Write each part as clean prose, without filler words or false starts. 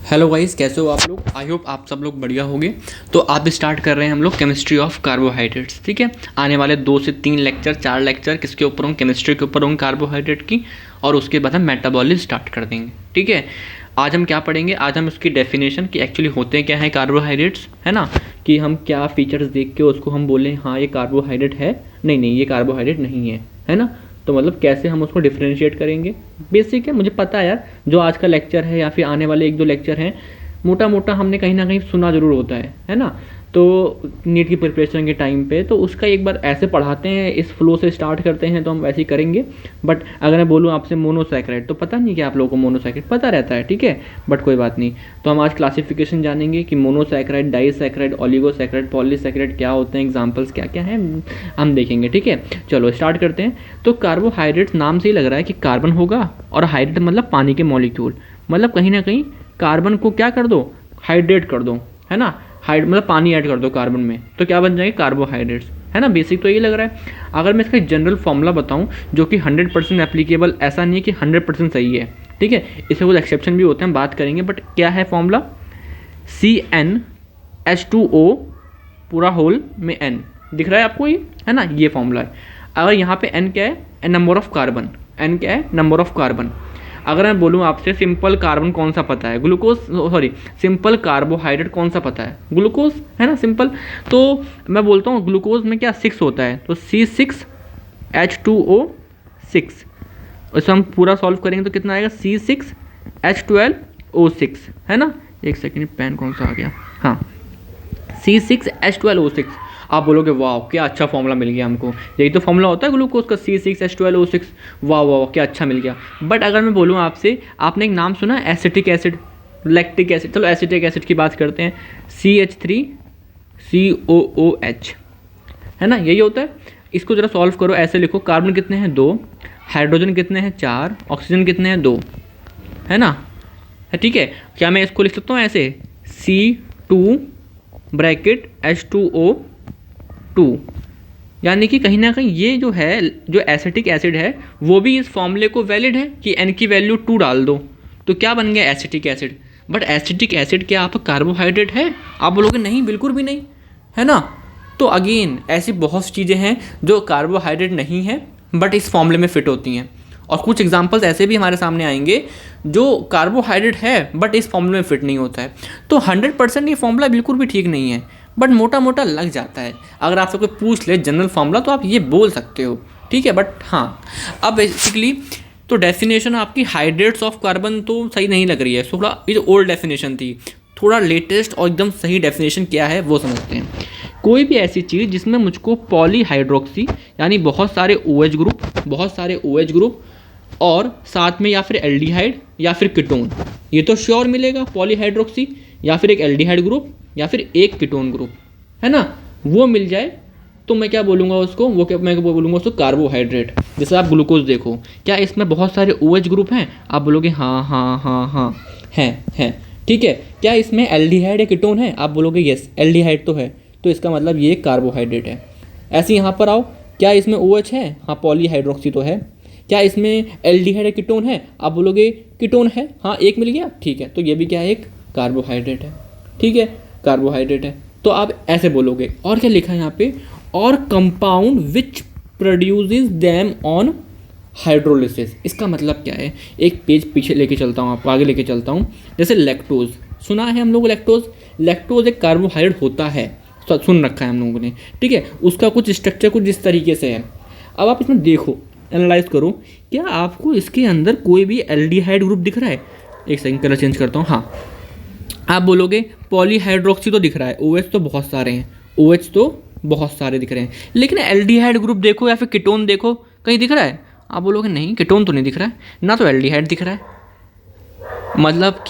Hello guys, कैसे हो आप लोग। आई होप आप सब लोग बढ़िया होंगे। तो आप स्टार्ट कर रहे हैं हम लोग केमिस्ट्री ऑफ कार्बोहाइड्रेट्स। ठीक है, आने वाले 2 से 3 लेक्चर 4 लेक्चर किसके ऊपर होंगे, केमिस्ट्री के ऊपर होंगे कार्बोहाइड्रेट की, और उसके बाद हम मेटाबॉलिज्म स्टार्ट कर देंगे। ठीक है, आज हम क्या पढ़ेंगे, आज हम उसकी डेफिनेशन कि एक्चुअली होते क्या हैं कार्बोहाइड्रेट्स, है ना, कि हम क्या फीचर्स देख के उसको हम बोलें हाँ ये कार्बोहाइड्रेट है, नहीं ये कार्बोहाइड्रेट नहीं है ना। तो मतलब कैसे हम उसको डिफ्रेंशिएट करेंगे, बेसिक है, मुझे पता है यार। जो आज का लेक्चर है या फिर आने वाले 1-2 लेक्चर हैं, मोटा मोटा हमने कहीं ना कहीं सुना ज़रूर होता है ना। तो नीट की प्रिपरेशन के टाइम पे तो उसका एक बार ऐसे पढ़ाते हैं, इस फ्लो से स्टार्ट करते हैं, तो हम वैसे ही करेंगे। बट अगर मैं बोलूँ आपसे मोनोसैकेराइड, तो पता नहीं कि आप लोगों को मोनोसैकेराइड पता रहता है, ठीक है, बट कोई बात नहीं। तो हम आज क्लासिफिकेशन जानेंगे कि मोनोसैकेराइड, डाइसैकेराइड, ओलिगोसैकेराइड, पॉलीसैकेराइड क्या होते हैं, एग्जाम्पल्स क्या क्या हैं हम देखेंगे। ठीक है, चलो स्टार्ट करते हैं। तो कार्बोहाइड्रेट्स नाम से ही लग रहा है कि कार्बन होगा, और हाइड्रेट मतलब पानी के मॉलिक्यूल, मतलब कहीं ना कहीं कार्बन को क्या कर दो, हाइड्रेट कर दो, है ना। हाइड मतलब पानी ऐड कर दो कार्बन में, तो क्या बन जाएंगे कार्बोहाइड्रेट्स, है ना। बेसिक तो यही लग रहा है। अगर मैं इसका जनरल फॉर्मूला बताऊं जो कि 100% एप्लीकेबल, ऐसा नहीं है कि 100% सही है, ठीक है, इसमें कुछ एक्सेप्शन भी होते हैं, हम बात करेंगे। बट क्या है फॉर्मूला, CnH2O पूरा होल में N दिख रहा है आपको, ये है ना, ये फॉर्मूला है। अगर यहाँ पे N क्या है, नंबर ऑफ कार्बन, N क्या है, नंबर ऑफ कार्बन। अगर मैं बोलूँ आपसे सिंपल कार्बन कौन सा पता है, ग्लूकोज, सॉरी सिंपल कार्बोहाइड्रेट कौन सा पता है, ग्लूकोज, है ना, सिंपल। तो मैं बोलता हूँ ग्लूकोज में क्या 6 होता है, तो C6H2O6। इसको हम पूरा सॉल्व करेंगे तो कितना आएगा, C6H12O6, है ना। एक सेकेंड, पेन कौन सा आ गया, हाँ, C6H12O6। आप बोलोगे वाह क्या अच्छा फॉर्मूला मिल गया हमको, यही तो फॉर्मूला होता है ग्लूकोज का, C6H12O6, वाह वाह क्या अच्छा मिल गया। बट अगर मैं बोलूँ आपसे, आपने एक नाम सुना एसिटिक एसिड, लैक्टिक एसिड, चलो एसिटिक एसिड की बात करते हैं, CH3COOH, है ना, यही होता है। इसको जरा सॉल्व करो, ऐसे लिखो, कार्बन कितने हैं 2, हाइड्रोजन कितने हैं 4, ऑक्सीजन कितने हैं 2, है ना, है, ठीक है। क्या मैं इसको लिख सकता हूँ ऐसे, C2 ब्रैकेट H2O2, यानी कि कहीं ना कहीं ये जो है, जो एसिटिक एसिड है, वो भी इस फॉर्मूले को वैलिड है कि N की वैल्यू 2 डाल दो, तो क्या बन गया acetic acid. But acetic acid क्या आप कार्बोहाइड्रेट है, आप बोलोगे नहीं, बिल्कुल भी नहीं, है ना। तो अगेन ऐसी बहुत सी चीज़ें हैं जो कार्बोहाइड्रेट नहीं है बट इस फॉर्मूले में फिट होती हैं, और कुछ एग्जांपल्स ऐसे भी हमारे सामने आएंगे जो कार्बोहाइड्रेट है बट इस फॉर्मूले में फिट नहीं होता है। तो 100% ये फॉर्मूला बिल्कुल भी ठीक नहीं है, बट मोटा मोटा लग जाता है। अगर आपसे कोई पूछ ले जनरल फॉर्मूला तो आप ये बोल सकते हो, ठीक है। बट हाँ, अब बेसिकली तो डेफिनेशन आपकी हाइड्रेट्स ऑफ कार्बन तो सही नहीं लग रही है, थोड़ा ये जो ओल्ड डेफिनेशन थी, थोड़ा लेटेस्ट और एकदम सही डेफिनेशन क्या है वो समझते हैं। कोई भी ऐसी चीज़ जिसमें मुझको पॉलीहाइड्रोक्सी, यानी बहुत सारे OH ग्रुप और साथ में या फिर एल्डिहाइड या फिर कीटोन, ये तो श्योर मिलेगा, पॉलीहाइड्रोक्सी या फिर एक एल्डिहाइड ग्रुप या फिर एक कीटोन ग्रुप, है ना, वो मिल जाए तो मैं क्या बोलूँगा उसको, वो क्या मैं बोलूँगा उसको, कार्बोहाइड्रेट। जैसे आप ग्लूकोज देखो, क्या इसमें बहुत सारे OH ग्रुप हैं, आप बोलोगे हाँ हाँ हाँ हाँ हैं, ठीक है। क्या इसमें एल्डिहाइड या कीटोन है, आप बोलोगे यस एल्डिहाइड तो है, तो इसका मतलब ये कार्बोहाइड्रेट है। ऐसे यहाँ पर आओ, क्या इसमें OH है, हाँ पॉलीहाइड्रोक्सी तो है। क्या इसमें एल्डिहाइड या कीटोन है, आप बोलोगे कीटोन है, हाँ एक मिल गया, ठीक है, तो ये भी क्या है, एक कार्बोहाइड्रेट है, ठीक है, कार्बोहाइड्रेट है। तो आप ऐसे बोलोगे। और क्या लिखा है यहाँ पे, और compound which produces them on hydrolysis. इसका मतलब क्या है, एक पेज पीछे लेके चलता हूँ, आपको आगे लेके चलता हूँ। जैसे लैक्टोज सुना है हम लोग, लैक्टोज एक कार्बोहाइड्रेट होता है, सुन रखा है हम लोगों ने, ठीक है। उसका कुछ स्ट्रक्चर कुछ इस तरीके से है। अब आप इसमें देखो, एनालाइज करो, क्या आपको इसके अंदर कोई भी एल्डिहाइड ग्रुप दिख रहा है। एक सेकंड, कलर चेंज करता हूँ, हाँ, आप बोलोगे पॉलीहाइड्रोक्सी तो दिख रहा है, OH तो बहुत सारे हैं, OH तो बहुत सारे दिख रहे हैं, लेकिन एल्डिहाइड ग्रुप देखो या फिर कीटोन देखो, कहीं दिख रहा है, आप बोलोगे नहीं कीटोन तो नहीं दिख रहा है, ना तो एल्डिहाइड दिख रहा है। मतलब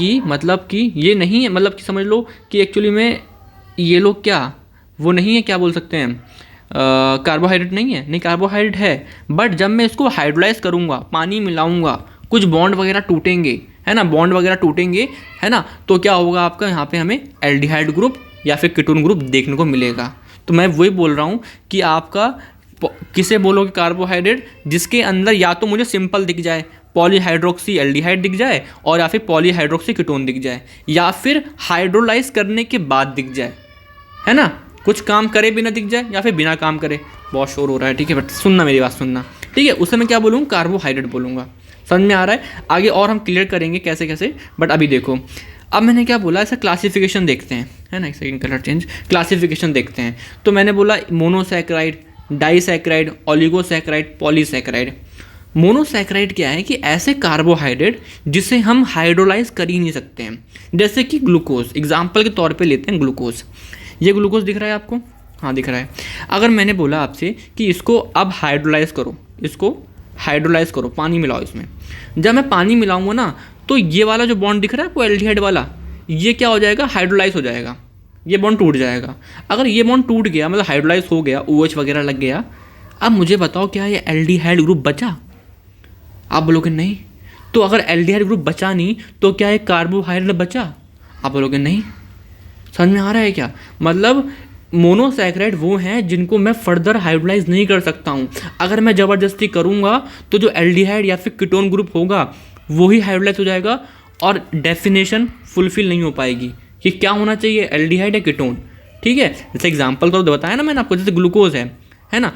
कि ये नहीं है, मतलब कि समझ लो कि एक्चुअली में ये लोग क्या, वो नहीं है, क्या बोल सकते हैं, कार्बोहाइड्रेट नहीं है, नहीं कार्बोहाइड्रेट है, बट जब मैं इसको हाइड्रोलाइज करूँगा, पानी मिलाऊंगा, कुछ बॉन्ड वगैरह टूटेंगे, है ना, बॉन्ड वगैरह टूटेंगे, है ना, तो क्या होगा आपका, यहाँ पे हमें एल्डिहाइड ग्रुप या फिर कीटोन ग्रुप देखने को मिलेगा। तो मैं वही बोल रहा हूँ कि आपका किसे बोलोगे कार्बोहाइड्रेट, जिसके अंदर या तो मुझे सिंपल दिख जाए, पॉलीहाइड्रोक्सी एल्डिहाइड दिख जाए और या फिर पॉलीहाइड्रोक्सी कीटोन दिख जाए या फिर हाइड्रोलाइज करने के बाद दिख जाए, है ना, कुछ काम करे बिना दिख जाए या फिर बिना काम करे। बहुत शोर हो रहा है, ठीक है, बट सुनना, मेरी बात सुनना, ठीक है। उससे मैं क्या बोलूँगा, कार्बोहाइड्रेट बोलूँगा। समझ में आ रहा है? आगे और हम क्लियर करेंगे कैसे कैसे, बट अभी देखो, अब मैंने क्या बोला, ऐसा क्लासिफिकेशन देखते हैं, है ना, एक सेकंड, कलर चेंज, क्लासिफिकेशन देखते हैं। तो मैंने बोला monosaccharide, disaccharide, oligosaccharide, polysaccharide. Monosaccharide क्या है कि ऐसे कार्बोहाइड्रेट जिसे हम हाइड्रोलाइज कर ही नहीं सकते हैं, जैसे कि ग्लूकोज, एग्जाम्पल के तौर पे लेते हैं ग्लूकोज। ये ग्लूकोज दिख रहा है आपको? हाँ दिख रहा है। अगर मैंने बोला आपसे कि इसको अब हाइड्रोलाइज करो, इसको हाइड्रोलाइज करो, पानी मिलाओ इसमें, जब मैं पानी मिलाऊंगा ना तो ये वाला जो बॉन्ड दिख रहा है आपको एल्डिहाइड वाला, ये क्या हो जाएगा, हाइड्रोलाइज हो जाएगा, ये बॉन्ड टूट जाएगा। अगर ये बॉन्ड टूट गया मतलब हाइड्रोलाइज हो गया, OH वगैरह लग गया, अब मुझे बताओ क्या ये एल्डिहाइड ग्रुप बचा? आप बोलोगे नहीं। तो अगर एल्डिहाइड ग्रुप बचा नहीं तो क्या ये कार्बोहाइड्रेट बचा? आप बोलोगे नहीं। समझ में आ रहा है क्या? मतलब मोनोसैकेराइड वो हैं जिनको मैं फर्दर हाइड्रोलाइज नहीं कर सकता हूँ। अगर मैं ज़बरदस्ती करूँगा तो जो एल्डिहाइड या फिर कीटोन ग्रुप होगा वो ही हाइड्रोलाइज हो जाएगा और डेफिनेशन फुलफिल नहीं हो पाएगी कि क्या होना चाहिए, एल्डिहाइड या कीटोन। ठीक है, जैसे एग्जांपल तो बताया ना मैंने आपको, जैसे ग्लूकोज है ना,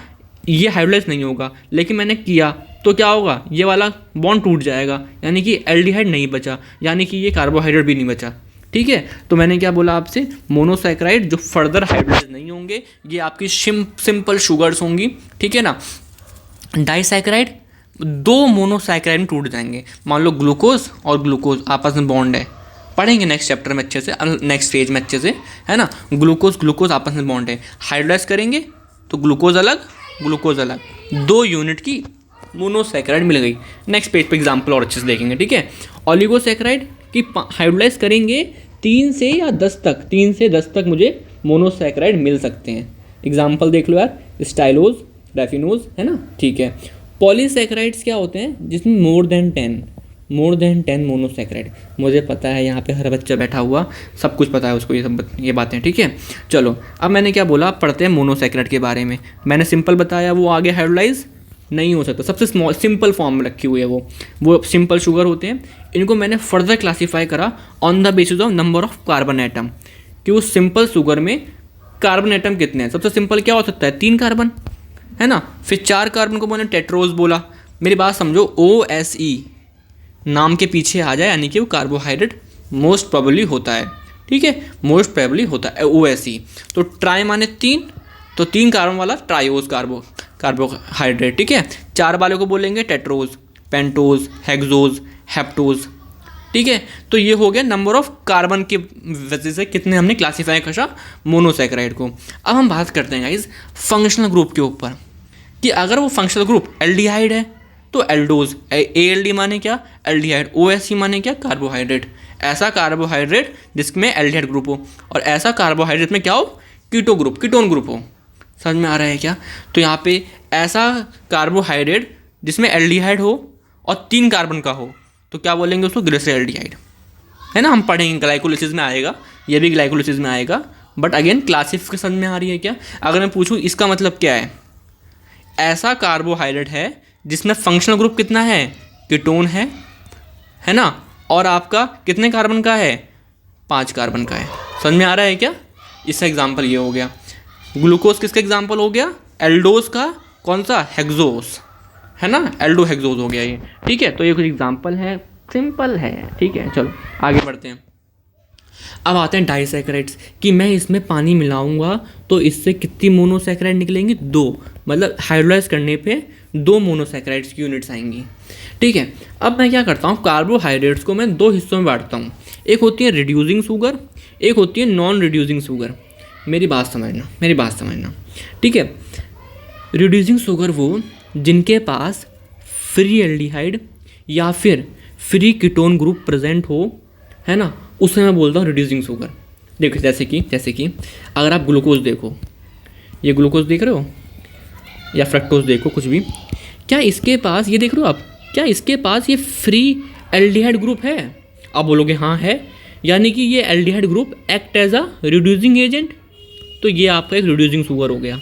ये हाइड्रोलाइज नहीं होगा, लेकिन मैंने किया तो क्या होगा, ये वाला बॉन्ड टूट जाएगा, यानी कि एल्डिहाइड नहीं बचा, यानी कि ये कार्बोहाइड्रेट भी नहीं बचा। ठीक है, तो मैंने क्या बोला आपसे, मोनोसैकेराइड जो फर्दर हाइड्रोलाइज नहीं होंगे ये आपकी सिंपल शुगर्स होंगी। ठीक है ना। डाइसैकेराइड दो मोनोसैकेराइड में टूट जाएंगे, मान लो ग्लूकोज और ग्लूकोज आपस में बॉन्ड है, पढ़ेंगे नेक्स्ट चैप्टर में अच्छे से, नेक्स्ट फेज में अच्छे से, है ना। ग्लूकोज आपस में बॉन्ड है, हाइड्रोलाइज करेंगे तो ग्लूकोज अलग ग्लूकोज अलग, 2 यूनिट की मोनोसैकेराइड मिल गई। नेक्स्ट पेज पे एग्जांपल और अच्छे से देखेंगे। ठीक है, ओलिगोसैकेराइड की हाइड्रोलाइज करेंगे 3 से 10 तक मुझे मोनोसैकेराइड मिल सकते हैं। एग्जांपल देख लो यार, स्टाइलोज, रैफिनोज, है ना। ठीक है, पॉलीसैकेराइड्स क्या होते हैं जिसमें मोर देन 10 मोनोसैकेराइड। मुझे पता है यहाँ पे हर बच्चा बैठा हुआ सब कुछ पता है उसको, ये बातें। ठीक है, चलो अब मैंने क्या बोला, पढ़ते हैं मोनोसैकेराइड के बारे में। मैंने सिंपल बताया, वो आगे हाइड्रोलाइज नहीं हो सकता, सबसे सिंपल फॉर्म में रखी हुई है वो सिंपल शुगर होते हैं। इनको मैंने फर्दर क्लासीफाई करा on the basis of number of carbon atom, कि उस सिंपल शुगर में कार्बन एटम कितने हैं। सबसे सिंपल क्या हो सकता है, 3 कार्बन, है ना। फिर 4 कार्बन को मैंने टेट्रोज बोला। मेरी बात समझो, OSE नाम के पीछे आ जाए, यानी कि वो कार्बोहाइड्रेट मोस्ट प्रोबेबली होता है। ठीक है, मोस्ट प्रोबेबली होता है OSE। तो ट्राई माने 3, तो 3 कार्बन वाला ट्राइओज कार्बोहाइड्रेट। ठीक है, 4 वाले को बोलेंगे टेट्रोज, पेंटोज, हेक्सोज, हेप्टोज। ठीक है, तो ये हो गया नंबर ऑफ कार्बन की वजह से कितने हमने क्लासीफाई करा मोनोसैकेराइड को। अब हम बात करते हैं गाइस फंक्शनल ग्रुप के ऊपर, कि अगर वो फंक्शनल ग्रुप एल्डिहाइड है तो एल्डोज, ALD माने क्या, एल्डिहाइड, OSE माने क्या, कार्बोहाइड्रेट। ऐसा कार्बोहाइड्रेट जिसमें एल्डिहाइड ग्रुप हो, और ऐसा कार्बोहाइड्रेट में क्या हो, कीटोन ग्रुप हो। समझ में आ रहा है क्या? तो यहाँ पे ऐसा कार्बोहाइड्रेट जिसमें एल्डिहाइड हो और 3 कार्बन का हो, तो क्या बोलेंगे उसको, ग्लिसरॉल्डिहाइड, है ना। हम पढ़ेंगे ग्लाइकोलिसिस में आएगा, ये भी ग्लाइकोलिसिस में आएगा, बट अगेन क्लासिफिकेशन में आ रही है क्या। अगर मैं पूछूँ इसका मतलब क्या है, ऐसा कार्बोहाइड्रेट है जिसमें फंक्शनल ग्रुप कितना है, कीटोन है ना, और आपका कितने कार्बन का है, 5 कार्बन का है। समझ में आ रहा है क्या? इसका एग्जाम्पल ये हो गया। ग्लूकोज किसका एग्जाम्पल हो गया, एल्डोज का, कौन सा, हेक्सोज, है ना, एल्डो हेक्सोज हो गया ये। ठीक है, तो ये कुछ एग्जाम्पल है, सिंपल है। ठीक है, चलो आगे बढ़ते हैं। अब आते हैं डाइसैकेराइड्स, कि मैं इसमें पानी मिलाऊंगा तो इससे कितनी मोनोसैकेराइड निकलेंगी, 2, मतलब हाइड्रोलाइज करने पे 2 मोनोसैकेराइड्स की यूनिट्स आएंगी। ठीक है, अब मैं क्या करता हूँ, कार्बोहाइड्रेट्स को मैं 2 हिस्सों में बांटता हूँ। एक होती है रिड्यूसिंग शुगर, एक होती है नॉन रिड्यूसिंग शुगर। मेरी बात समझना। ठीक है, रिड्यूसिंग शुगर वो जिनके पास फ्री एल्डिहाइड या फिर फ्री कीटोन ग्रुप प्रेजेंट हो, है ना, उसे मैं बोलता हूँ रिड्यूसिंग शुगर। देखो जैसे कि अगर आप ग्लूकोज देखो, ये ग्लूकोज देख रहे हो या फ्रक्टोज देखो, कुछ भी, क्या इसके पास, ये देख रहे हो आप, क्या इसके पास ये फ्री एल्डिहाइड ग्रुप है? आप बोलोगे हाँ है, यानी कि ये aldehyde group act as a reducing agent, तो ये आपका एक रिड्यूसिंग शुगर हो गया।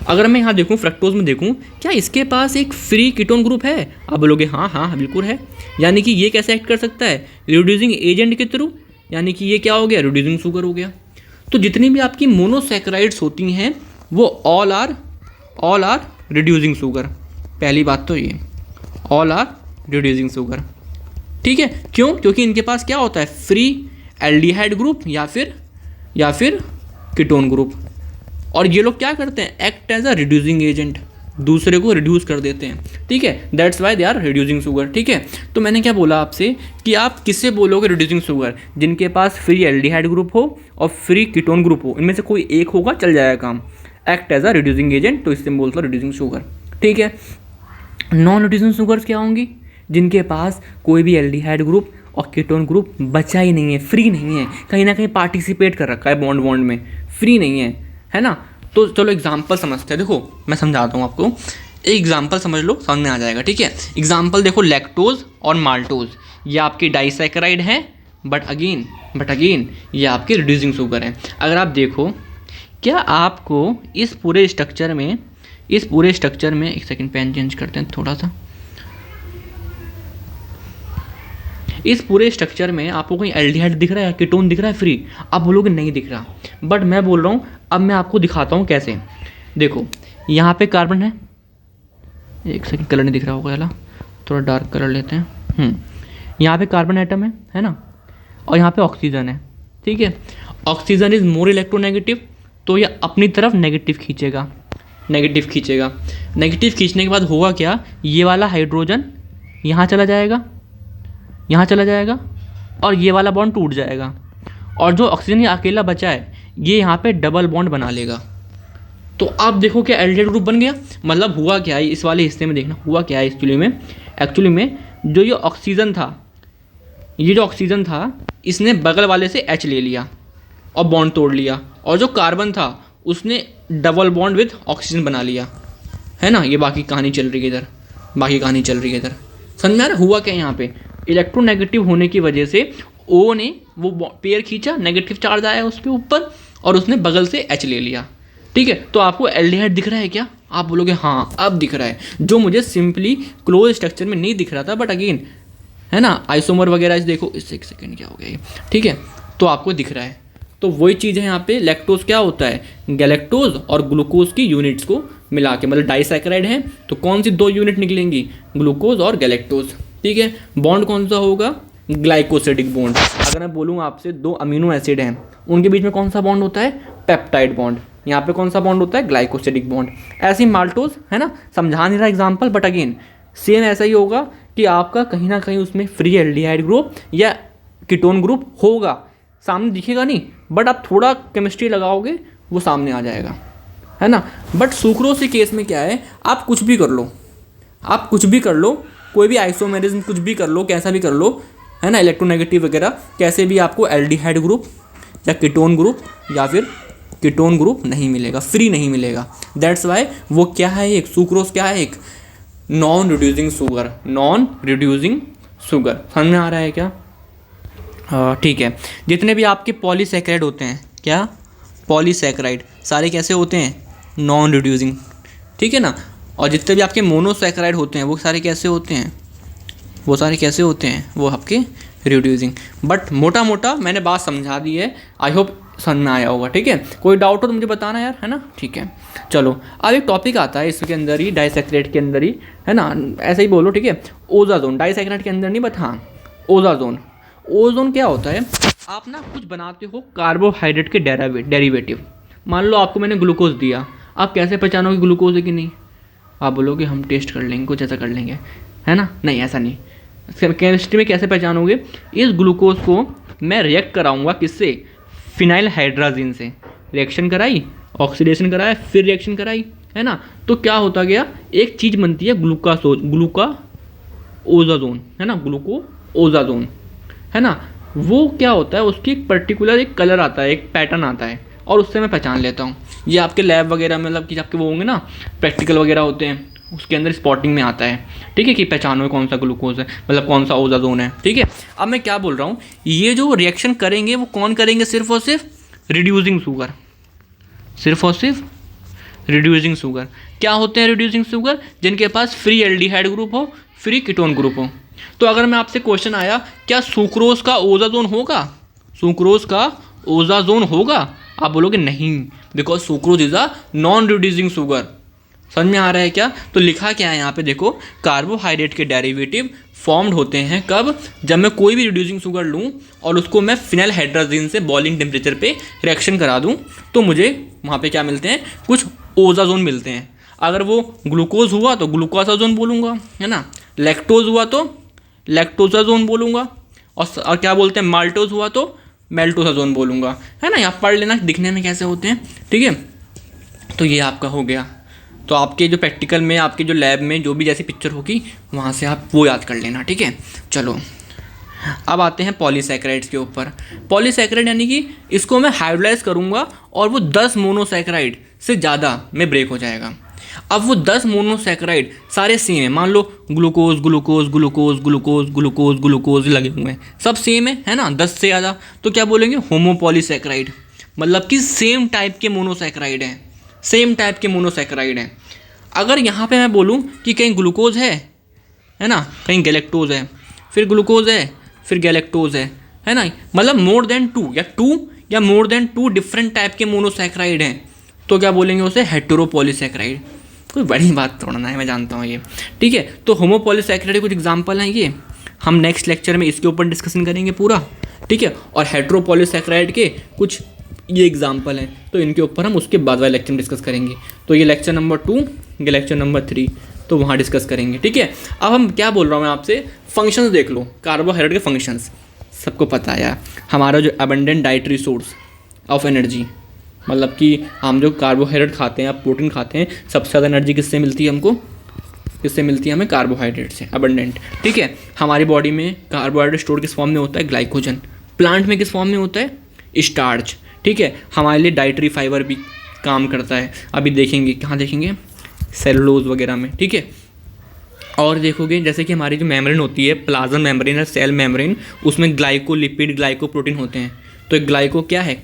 अगर मैं यहाँ देखूँ फ्रक्टोज में देखूँ, क्या इसके पास एक फ्री कीटोन ग्रुप है? आप बोलोगे हाँ हाँ बिल्कुल है। यानी कि ये कैसे एक्ट कर सकता है? रिड्यूसिंग एजेंट के थ्रू, यानी कि ये क्या हो गया? रिड्यूसिंग शुगर हो गया। तो जितनी भी आपकी मोनोसैकेराइड्स होती हैं वो ऑल आर रिड्यूसिंग शुगर। पहली बात तो ये ऑल आर रिड्यूसिंग शुगर, ठीक है। क्यों? क्योंकि इनके पास क्या होता है? फ्री एल्डिहाइड ग्रुप या फिर कीटोन ग्रुप। और ये लोग क्या करते हैं? Act as a reducing agent, दूसरे को रिड्यूस कर देते हैं, ठीक है। That's why they are reducing sugar, ठीक है। तो मैंने क्या बोला आपसे कि आप किससे बोलोगे रिड्यूसिंग शुगर? जिनके पास फ्री एल्डिहाइड ग्रुप हो और फ्री कीटोन ग्रुप हो, इनमें से कोई एक होगा, चल जाएगा काम। Act as a reducing agent, तो इससे बोलता हूँ रिड्यूसिंग शुगर, ठीक है। नॉन रिड्यूसिंग शुगर्स क्या होंगी? जिनके पास कोई भी एल्डिहाइड ग्रुप और कीटोन ग्रुप बचा ही नहीं है, फ्री नहीं है, कहीं ना कहीं पार्टिसिपेट कर रखा है बॉन्ड में, फ्री नहीं है ना। तो चलो एग्जाम्पल समझते हैं। देखो मैं समझाता हूँ आपको, एक एग्जाम्पल समझ लो, समझ में आ जाएगा, ठीक है। एग्जाम्पल देखो, लैक्टोज और माल्टोज, ये आपके डाइसैकेराइड हैं, बट अगेन ये आपके रिड्यूसिंग शुगर हैं। अगर आप देखो, क्या आपको इस पूरे स्ट्रक्चर में एक सेकंड पेन चेंज करते हैं थोड़ा सा, इस पूरे स्ट्रक्चर में आपको कोई एल्डिहाइड दिख रहा है, कीटोन दिख रहा है फ्री? आप बोलोगे नहीं दिख रहा, बट मैं बोल रहा हूँ, अब मैं आपको दिखाता हूँ कैसे। देखो यहाँ पे कार्बन है, एक सेकंड कलर नहीं दिख रहा होगा, चला थोड़ा डार्क कलर लेते हैं। यहाँ पे कार्बन एटम है ना, और यहाँ पे ऑक्सीजन है, ठीक है। ऑक्सीजन इज मोर इलेक्ट्रोनेगेटिव, तो ये अपनी तरफ नेगेटिव खींचेगा। नेगेटिव खींचने के बाद होगा क्या? ये वाला हाइड्रोजन यहाँ चला जाएगा और ये वाला बॉन्ड टूट जाएगा, और जो ऑक्सीजन ये अकेला बचा है ये यहाँ पे डबल बॉन्ड बना लेगा। तो आप देखो क्या एल्डिहाइड ग्रुप बन गया। मतलब हुआ क्या है, इस वाले हिस्से में देखना हुआ क्या है एक्चुअली में जो ये ऑक्सीजन था इसने बगल वाले से H ले लिया और बॉन्ड तोड़ लिया, और जो कार्बन था उसने डबल बॉन्ड विद ऑक्सीजन बना लिया, है ना। ये बाकी कहानी चल रही है इधर, समझ में आ रहा हुआ क्या यहाँ पे? इलेक्ट्रोनेगेटिव होने की वजह से O ने वो पेयर खींचा, नेगेटिव चार्ज आया उसके ऊपर, और उसने बगल से H ले लिया, ठीक है। तो आपको एल्डिहाइड दिख रहा है क्या? आप बोलोगे हाँ अब दिख रहा है, जो मुझे सिंपली क्लोज स्ट्रक्चर में नहीं दिख रहा था, बट अगेन है ना, आइसोमर वगैरह देखो, इससे एक सेकेंड क्या हो गया ये, ठीक है। तो आपको दिख रहा है, तो वही चीज़ है यहाँ पे। लैक्टोज क्या होता है? गैलेक्टोज और ग्लूकोज की यूनिट्स को मिला के, मतलब डाइसैकेराइड है तो कौन सी दो यूनिट निकलेंगी? ग्लूकोज और गैलेक्टोज, ठीक है। बॉन्ड कौन सा होगा? Glycosidic bond. अगर मैं बोलूँ आपसे दो अमीनो एसिड हैं, उनके बीच में कौन सा बॉन्ड होता है? Peptide bond. यहाँ पे कौन सा बॉन्ड होता है? Glycosidic bond. ऐसे ही माल्टोज, है ना, समझा नहीं रहा एग्जाम्पल, बट अगेन सेम ऐसा ही होगा कि आपका कहीं ना कहीं उसमें फ्री एल्डिहाइड ग्रुप या कीटोन ग्रुप होगा, सामने दिखेगा नहीं, बट आप थोड़ा केमिस्ट्री लगाओगे वो सामने आ जाएगा, है ना। बट सुक्रोज के केस में क्या है? आप कुछ भी कर लो, कोई भी आइसोमेरिज्म कुछ भी कर लो, कैसा भी कर लो, है ना, इलेक्ट्रोनेगेटिव वगैरह, कैसे भी आपको एल्डिहाइड ग्रुप या कीटोन ग्रुप नहीं मिलेगा, फ्री नहीं मिलेगा। दैट्स वाई वो क्या है? एक सुक्रोज क्या है? एक नॉन रिड्यूसिंग शुगर। समझ में आ रहा है क्या? ठीक है। जितने भी आपके पॉलीसैकेराइड होते हैं, क्या पॉलीसैकेराइड सारे कैसे होते हैं? नॉन रिड्यूसिंग, ठीक है ना। और जितने भी आपके मोनोसैकेराइड होते हैं वो सारे कैसे होते हैं? वो आपके रिड्यूसिंग। बट मोटा मोटा मैंने बात समझा दी है, आई होप समझ में आया होगा, ठीक है। कोई डाउट हो तो मुझे बताना यार, है ना, ठीक है। चलो अब एक टॉपिक आता है इसके अंदर ही, डाइसैकेराइड के अंदर ही, है ना, ऐसे ही बोलो, ठीक है। ओजाजोन, डाइसैकेराइड के अंदर नहीं, बट हाँ ओजोन क्या होता है? आप ना कुछ बनाते हो कार्बोहाइड्रेट के डेरिवेटिव। मान लो आपको मैंने ग्लूकोज दिया, आप कैसे पहचानोगे ग्लूकोज है कि नहीं? आप बोलोगे हम टेस्ट कर लेंगे, कुछ ऐसा कर लेंगे, है ना। नहीं, ऐसा नहीं। केमिस्ट्री में कैसे पहचानोगे? इस ग्लूकोज को मैं रिएक्ट कराऊंगा किससे? फिनाइल हाइड्राजीन से। रिएक्शन कराई, ऑक्सीडेशन कराया, फिर रिएक्शन कराई, है ना। तो क्या होता गया? एक चीज़ बनती है ग्लूकोओजाजोन, है ना, ग्लूकोओजाजोन, है ना। वो क्या होता है? उसकी एक पर्टिकुलर एक कलर आता है, एक पैटर्न आता है, और उससे मैं पहचान लेता हूँ। ये आपके लैब वगैरह में, मतलब कि आपके वो होंगे ना, प्रैक्टिकल वगैरह होते हैं, उसके अंदर स्पॉटिंग में आता है, ठीक है, कि पहचानो कौन सा ग्लूकोज है, मतलब कौन सा ओजाजोन है, ठीक है। अब मैं क्या बोल रहा हूँ, ये जो रिएक्शन करेंगे वो कौन करेंगे? सिर्फ और सिर्फ रिड्यूसिंग शुगर, रिड्यूसिंग शुगर। क्या होते हैं रिड्यूसिंग शुगर? जिनके पास फ्री एल्डिहाइड ग्रुप हो, फ्री कीटोन ग्रुप हो। तो अगर मैं आपसे क्वेश्चन आया क्या सुक्रोज का ओजाजोन होगा, सुक्रोज का ओजाजोन होगा, आप बोलोगे नहीं, because sucrose is a non reducing sugar. समझ में आ रहा है क्या? तो लिखा क्या है यहाँ पे देखो, कार्बोहाइड्रेट के डेरिवेटिव फॉर्म्ड होते हैं कब? जब मैं कोई भी रिड्यूसिंग शुगर लूँ और उसको मैं फिनाइल हाइड्राजीन से बॉइलिंग टेम्परेचर पे रिएक्शन करा दूँ, तो मुझे वहाँ पे क्या मिलते हैं, कुछ ओजाजोन मिलते हैं। अगर वो ग्लूकोज हुआ तो ग्लूकोसाजोन बोलूँगा, है ना। लैक्टोज हुआ तो लैक्टोसाजोन बोलूँगा, और क्या बोलते हैं, माल्टोज हुआ तो मेल्टोसाजोन बोलूँगा, है ना। यहाँ पढ़ लेना दिखने में कैसे होते हैं, ठीक है। तो ये आपका हो गया। तो आपके जो प्रैक्टिकल में, आपके जो लैब में जो भी जैसी पिक्चर होगी वहाँ से आप वो याद कर लेना, ठीक है। चलो अब आते हैं पॉलीसैकेराइड्स के ऊपर। पॉलीसैकेराइड यानी कि इसको मैं हाइड्रोलाइज करूँगा और वो 10 मोनोसैकेराइड से ज़्यादा में ब्रेक हो जाएगा। अब वो 10 मोनोसैकेराइड सारे सेम है, मान लो glucose glucose glucose glucose glucose glucose लगे हुए हैं, सब सेम है ना, 10 से ज़्यादा, तो क्या बोलेंगे, होमोपॉलीसैकेराइड। मतलब कि सेम टाइप के मोनोसैकेराइड हैं, सेम टाइप के मोनोसैकेराइड हैं। अगर यहाँ पे मैं बोलूँ कि कहीं ग्लूकोज है ना, कहीं गैलेक्टोज है, फिर ग्लूकोज है, फिर गैलेक्टोज है ना, मतलब मोर देन 2 या मोर देन 2 डिफरेंट टाइप के मोनोसैकेराइड हैं, तो क्या बोलेंगे उसे, हेटेरोपॉलीसैकेराइड। कोई बड़ी बात थोड़ा ना है, मैं जानता हूँ ये, ठीक है। तो होमोपॉलीसैकेराइड कुछ एग्जांपल हैं ये, हम नेक्स्ट लेक्चर में इसके ऊपर डिस्कशन करेंगे पूरा, ठीक है। और हेटेरोपॉलीसैकेराइड के कुछ ये एग्जांपल हैं, तो इनके ऊपर हम उसके बाद वाले लेक्चर में डिस्कस करेंगे। तो ये लेक्चर नंबर 2, ये लेक्चर नंबर 3, तो वहाँ डिस्कस करेंगे, ठीक है। अब हम क्या बोल रहा हूँ मैं आपसे, फंक्शंस देख लो, कार्बोहाइड्रेट के फंक्शंस सबको पता है यार। हमारा जो abundant dietary source of energy, मतलब कि हम जो कार्बोहाइड्रेट खाते हैं या प्रोटीन खाते हैं, सबसे ज़्यादा एनर्जी किससे मिलती है हमको, किससे मिलती है हमें, कार्बोहाइड्रेट से, अबंडेंट, ठीक है। हमारी बॉडी में कार्बोहाइड्रेट स्टोर किस फॉर्म में होता है, ग्लाइकोजन। प्लांट में किस फॉर्म में होता है, स्टार्च, ठीक है। हमारे लिए डाइटरी फाइबर भी काम करता है, अभी देखेंगे, कहाँ देखेंगे, सेलुलोज वगैरह में, ठीक है। और देखोगे जैसे कि हमारी जो मेम्ब्रेन होती है, प्लाज्मा मेम्ब्रेन या सेल मेम्ब्रेन, उसमें ग्लाइकोलिपिड ग्लाइकोप्रोटीन होते हैं। तो एक ग्लाइको क्या है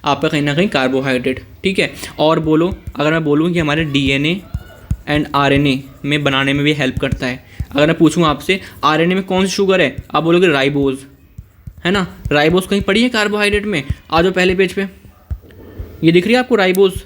आपका, कहीं ना कहीं कार्बोहाइड्रेट, ठीक है। और बोलो, अगर मैं बोलूँ कि हमारे डीएनए एंड आरएनए में बनाने में भी हेल्प करता है, अगर मैं पूछूँ आपसे आरएनए में कौन सी शुगर है, आप बोलोगे राइबोज, है ना। राइबोज कहीं पड़ी है कार्बोहाइड्रेट में, आ जाओ पहले पेज पे, ये दिख रही है आपको राइबोज,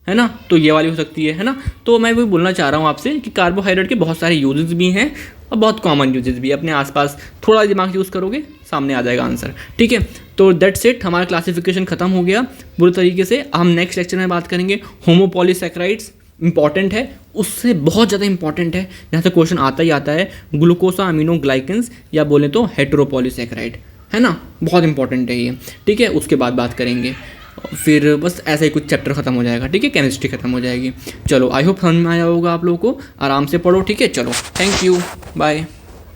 है ना, तो ये वाली हो सकती है ना। तो मैं वही बोलना चाह रहा हूँ आपसे कि कार्बोहाइड्रेट के बहुत सारे यूजेस भी हैं और बहुत कॉमन यूजेस भी। अपने आसपास थोड़ा दिमाग यूज़ करोगे, सामने आ जाएगा आंसर, ठीक है। तो दैट्स इट, हमारा क्लासिफिकेशन खत्म हो गया पूरी तरीके से। हम नेक्स्ट लेक्चर में बात करेंगे होमोपॉलीसैकेराइड्स, इंपॉर्टेंट है, उससे बहुत ज़्यादा इंपॉर्टेंट है, जहाँ से क्वेश्चन आता ही आता है, ग्लूकोसा अमीनोग्लाइकेंस या बोले तो हेटेरोपॉलीसैकेराइड, है ना, बहुत इंपॉर्टेंट है ये, ठीक है। उसके बाद बात करेंगे, फिर बस ऐसा ही कुछ चैप्टर खत्म हो जाएगा, ठीक है, केमिस्ट्री खत्म हो जाएगी। चलो आई होप समझ में आया होगा आप लोगों को, आराम से पढ़ो, ठीक है। चलो थैंक यू, बाय।